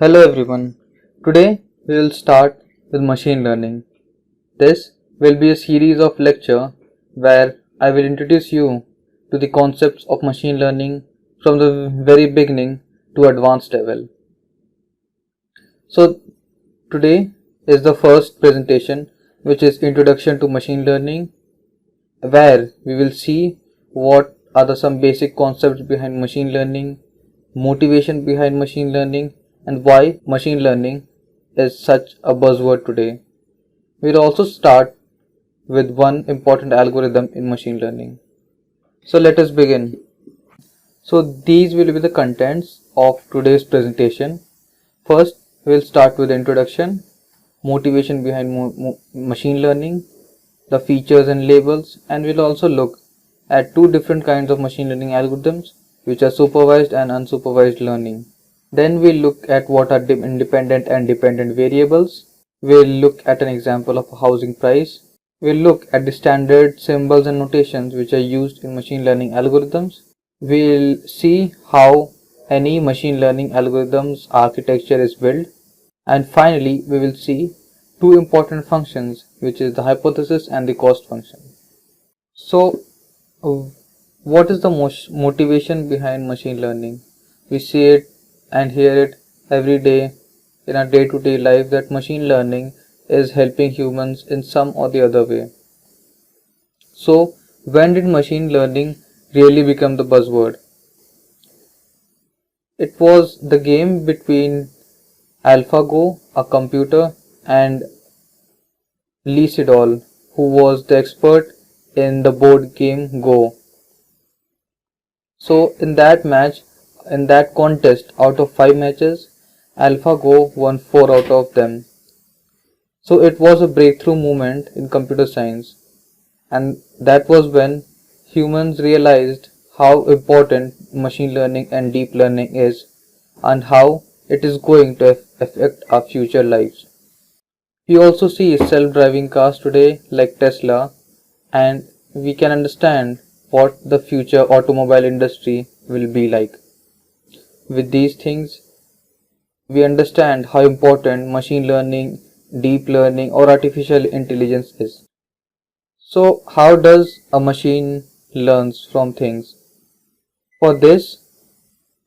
Hello everyone. Today we will start with machine learning. This will be a series of lecture where I will introduce you to the concepts of machine learning from the very beginning to advanced level. So today is the first presentation, which is Introduction to Machine Learning, where we will see what are some basic concepts behind machine learning, motivation behind machine learning, and why machine learning is such a buzzword today. We'll also start with one important algorithm in machine learning. So let us begin. So these will be the contents of today's presentation. First, we'll start with the introduction, motivation behind machine learning, the features and labels, and we'll also look at two different kinds of machine learning algorithms, which are supervised and unsupervised learning. Then we'll look at what are independent and dependent variables. We'll look at an example of a housing price. We'll look at the standard symbols and notations which are used in machine learning algorithms. We'll see how any machine learning algorithm's architecture is built. And finally, we will see two important functions, which is the hypothesis and the cost function. So, what is the motivation behind machine learning? We see it and hear it every day in our day-to-day life that machine learning is helping humans in some or the other way. So, when did machine learning really become the buzzword? It was the game between AlphaGo, a computer, and Lee Sedol, who was the expert in the board game Go. So in that contest, out of 5 matches, AlphaGo won 4 out of them. So it was a breakthrough moment in computer science, and that was when humans realized how important machine learning and deep learning is, and how it is going to affect our future lives. We also see self-driving cars today like Tesla, and we can understand what the future automobile industry will be like. With these things, we understand how important machine learning, deep learning, or artificial intelligence is. So, how does a machine learns from things? For this,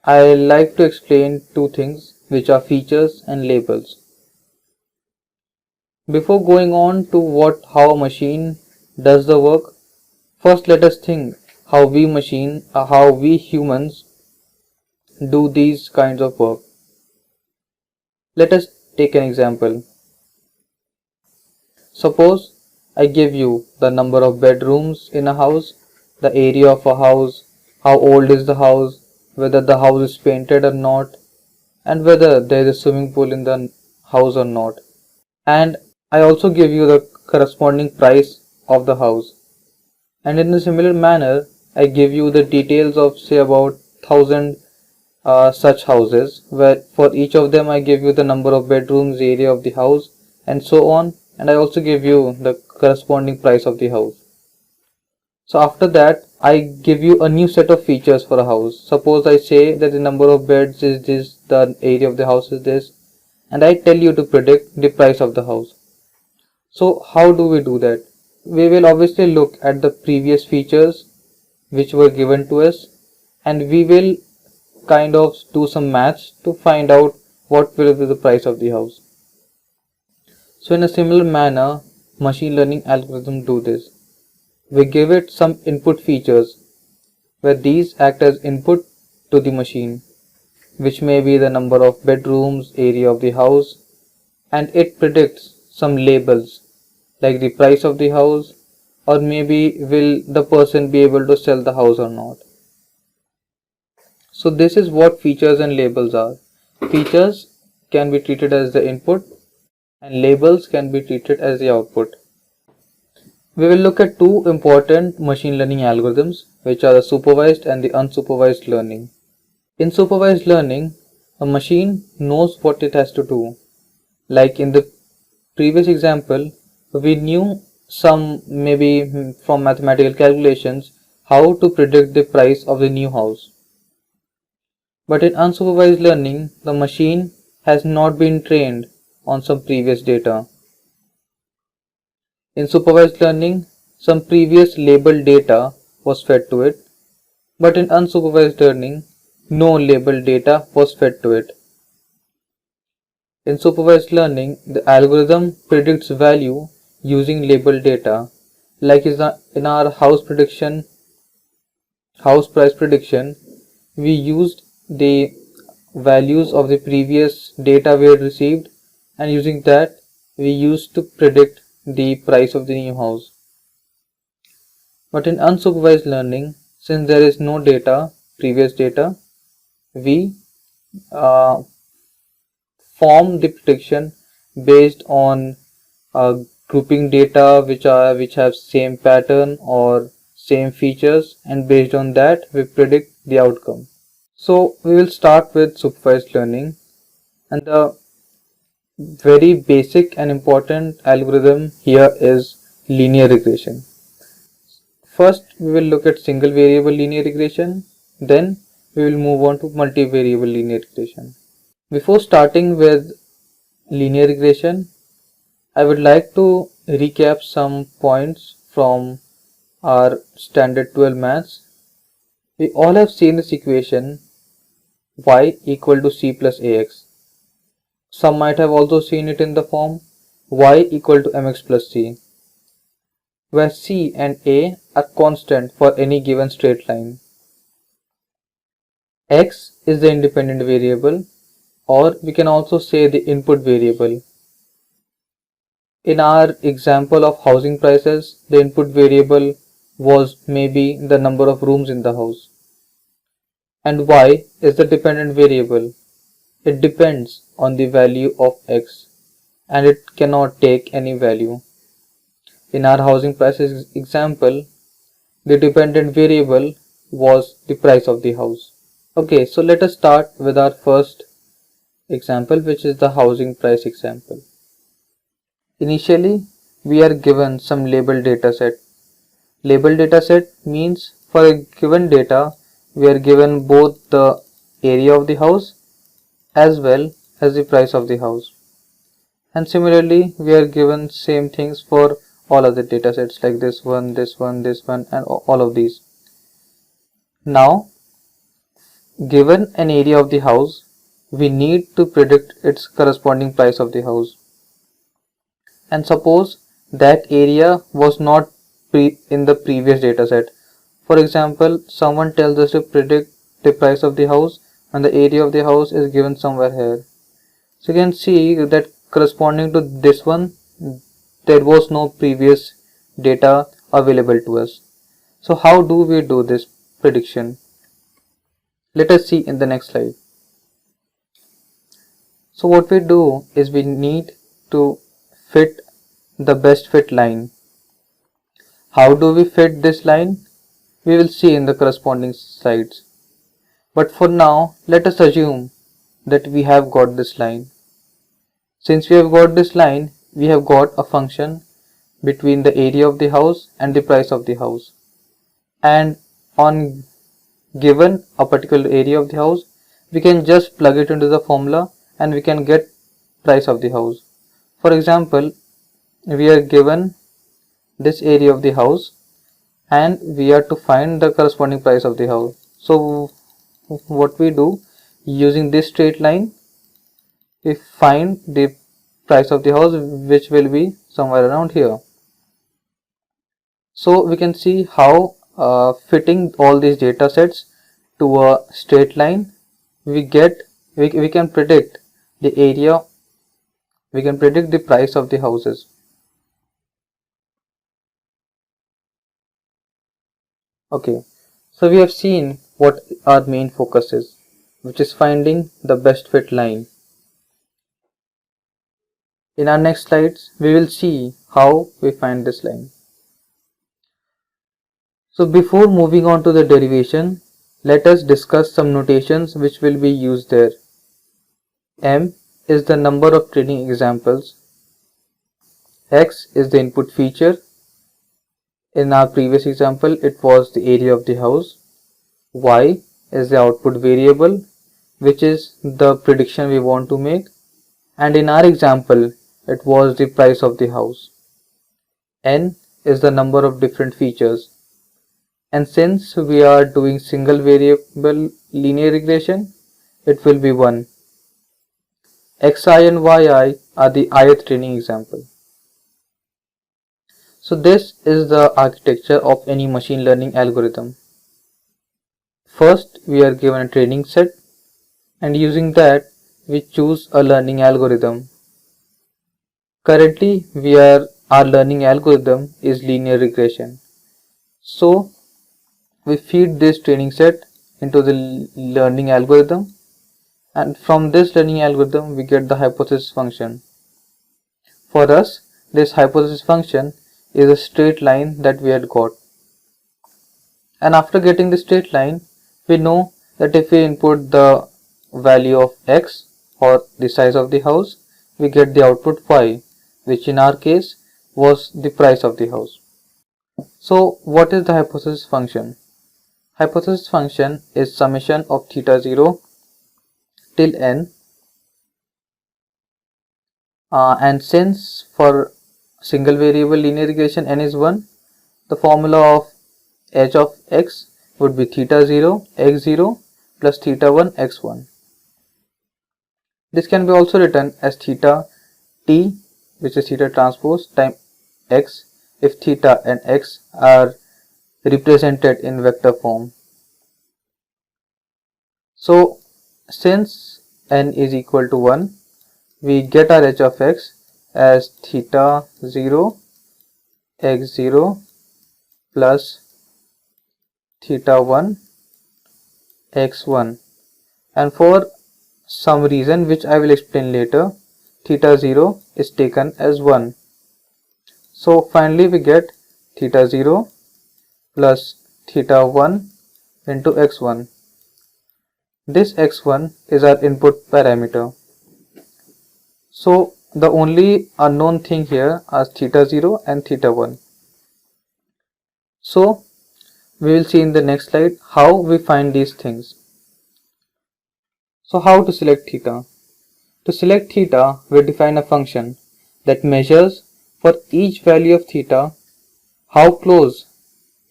I like to explain two things, which are features and labels. Before going on to how a machine does the work, first let us think how we humans do these kinds of work. Let us take an example. Suppose I give you the number of bedrooms in a house, the area of a house, how old is the house, whether the house is painted or not, and whether there is a swimming pool in the house or not. And I also give you the corresponding price of the house. And in a similar manner, I give you the details of say about 1000 such houses, where for each of them I give you the number of bedrooms, area of the house, and so on, and I also give you the corresponding price of the house. So after that, I give you a new set of features for a house. Suppose I say that the number of beds is this, the area of the house is this, and I tell you to predict the price of the house. So how do we do that? We will obviously look at the previous features which were given to us, and we will kind of do some maths to find out what will be the price of the house. So in a similar manner, machine learning algorithms do this. We give it some input features where these act as input to the machine, which may be the number of bedrooms, area of the house, and it predicts some labels like the price of the house, or maybe will the person be able to sell the house or not. So this is what features and labels are. Features can be treated as the input and labels can be treated as the output. We will look at two important machine learning algorithms, which are the supervised and the unsupervised learning. In supervised learning, a machine knows what it has to do. Like in the previous example, we knew some maybe from mathematical calculations how to predict the price of the new house. But in unsupervised learning, the machine has not been trained on some previous data. In supervised learning, some previous labeled data was fed to it, but in unsupervised learning, no labeled data was fed to it. In supervised learning, the algorithm predicts value using labeled data, like in our house price prediction, we used the values of the previous data we had received, and using that we used to predict the price of the new house. But in unsupervised learning, since there is no previous data, we uh, form the prediction based on grouping data which have same pattern or same features, and based on that we predict the outcome. So we will start with supervised learning, and the very basic and important algorithm here is linear regression. First we will look at single variable linear regression, then we will move on to multivariable linear regression. Before starting with linear regression, I would like to recap some points from our standard 12 maths. We all have seen this equation y equal to c plus ax. Some might have also seen it in the form y equal to mx plus c, where c and a are constant for any given straight line. X is the independent variable, or we can also say the input variable. In our example of housing prices, the input variable was maybe the number of rooms in the house. And y is the dependent variable. It depends on the value of x, and it cannot take any value. In our housing prices example, the dependent variable was the price of the house. Okay, so let us start with our first example, which is the housing price example. Initially, we are given some labeled data set. Labeled data set means for a given data, we are given both the area of the house as well as the price of the house. And similarly, we are given same things for all other data sets like this one, this one, this one, and all of these. Now, given an area of the house, we need to predict its corresponding price of the house. And suppose that area was not in the previous data set. For example, someone tells us to predict the price of the house and the area of the house is given somewhere here. So you can see that corresponding to this one, there was no previous data available to us. So how do we do this prediction? Let us see in the next slide. So what we do is we need to fit the best fit line. How do we fit this line? We will see in the corresponding slides. But for now, let us assume that we have got this line. Since we have got this line, we have got a function between the area of the house and the price of the house. And on given a particular area of the house, we can just plug it into the formula and we can get price of the house. For example, we are given this area of the house and we are to find the corresponding price of the house. So what we do, using this straight line, we find the price of the house, which will be somewhere around here. So we can see how fitting all these data sets to a straight line, we can predict the area, we can predict the price of the houses. Okay, so we have seen what our main focus is, which is finding the best fit line. In our next slides, we will see how we find this line. So before moving on to the derivation, let us discuss some notations which will be used there. M is the number of training examples. X is the input feature. In our previous example, it was the area of the house. Y is the output variable, which is the prediction we want to make. and in our example it was the price of the house. N is the number of different features, and since we are doing single variable linear regression, it will be 1. Xi and Yi are the ith training example. So this is the architecture of any machine learning algorithm. First, we are given a training set, and using that we choose a learning algorithm. Currently, our learning algorithm is linear regression. So we feed this training set into the learning algorithm, and from this learning algorithm we get the hypothesis function. For us, this hypothesis function is a straight line that we had got. And after getting the straight line, we know that if we input the value of x or the size of the house, we get the output y, which in our case was the price of the house. So what is the hypothesis function? Hypothesis function is summation of theta 0 till n, and since for single variable linear regression n is 1, the formula of h of x would be theta 0 x0 plus theta 1 x1. This can be also written as theta t, which is theta transpose, time x if theta and x are represented in vector form. So since n is equal to 1, we get our h of x as theta 0 x0 plus theta 1 x1, and for some reason which I will explain later, theta 0 is taken as 1. So finally we get theta 0 plus theta 1 into x1. This x1 is our input parameter. So the only unknown thing here are theta 0 and theta 1. So we will see in the next slide how we find these things. So how to select theta? To select theta, we define a function that measures for each value of theta how close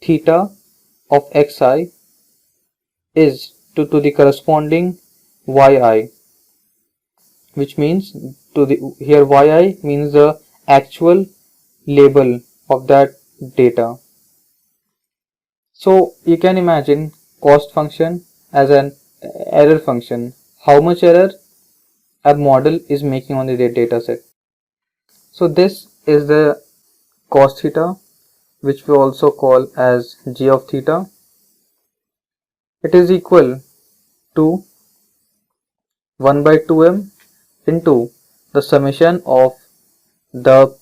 theta of xi is to the corresponding yi, which means here yi means the actual label of that data. So you can imagine cost function as an error function, how much error a model is making on the data set. So this is the cos theta, which we also call as g of theta. It is equal to 1 by 2m into the summation of the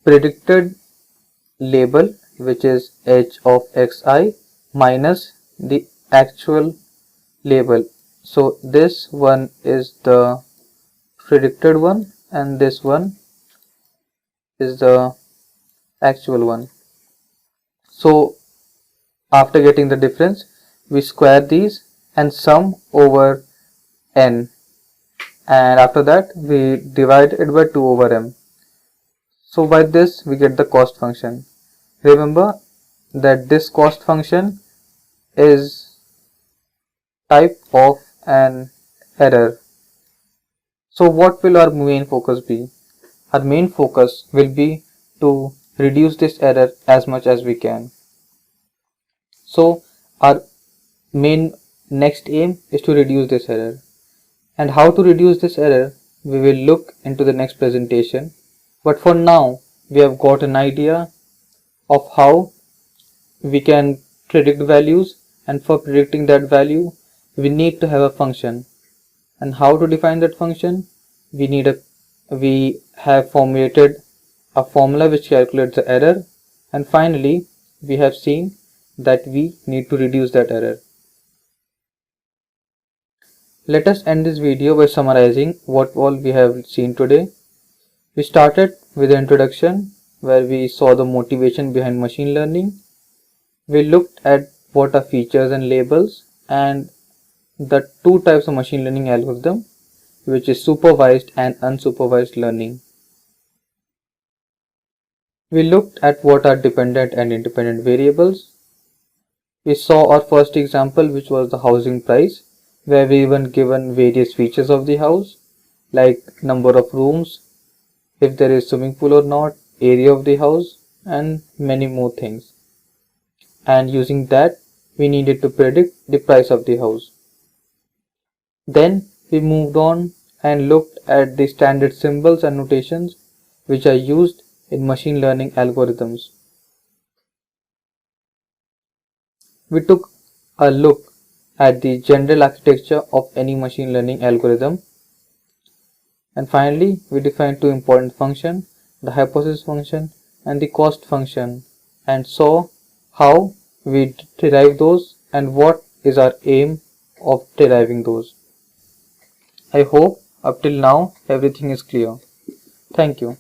predicted label, which is h of xi, minus the actual label. So this one is the predicted one and this one is the actual one. So after getting the difference, we square these and sum over n, and after that we divide it by 2 over m. So by this we get the cost function. Remember that this cost function is type of an error. So what will our main focus be? Our main focus will be to reduce this error as much as we can. So our main next aim is to reduce this error. And how to reduce this error, we will look into the next presentation. But for now, we have got an idea of how we can predict values, and for predicting that value, we need to have a function. And how to define that function? We have formulated a formula which calculates the error, and finally we have seen that we need to reduce that error. Let us end this video by summarizing what all we have seen today. We started with the introduction where we saw the motivation behind machine learning. We looked at what are features and labels and the two types of machine learning algorithm. which is supervised and unsupervised learning. We looked at what are dependent and independent variables. We saw our first example, which was the housing price, where we were given various features of the house like number of rooms, if there is swimming pool or not, area of the house, and many more things. And using that, we needed to predict the price of the house. Then we moved on and looked at the standard symbols and notations which are used in machine learning algorithms. We took a look at the general architecture of any machine learning algorithm. And finally, we defined two important functions, the hypothesis function and the cost function, and saw how we derive those and what is our aim of deriving those. I hope up till now everything is clear. Thank you.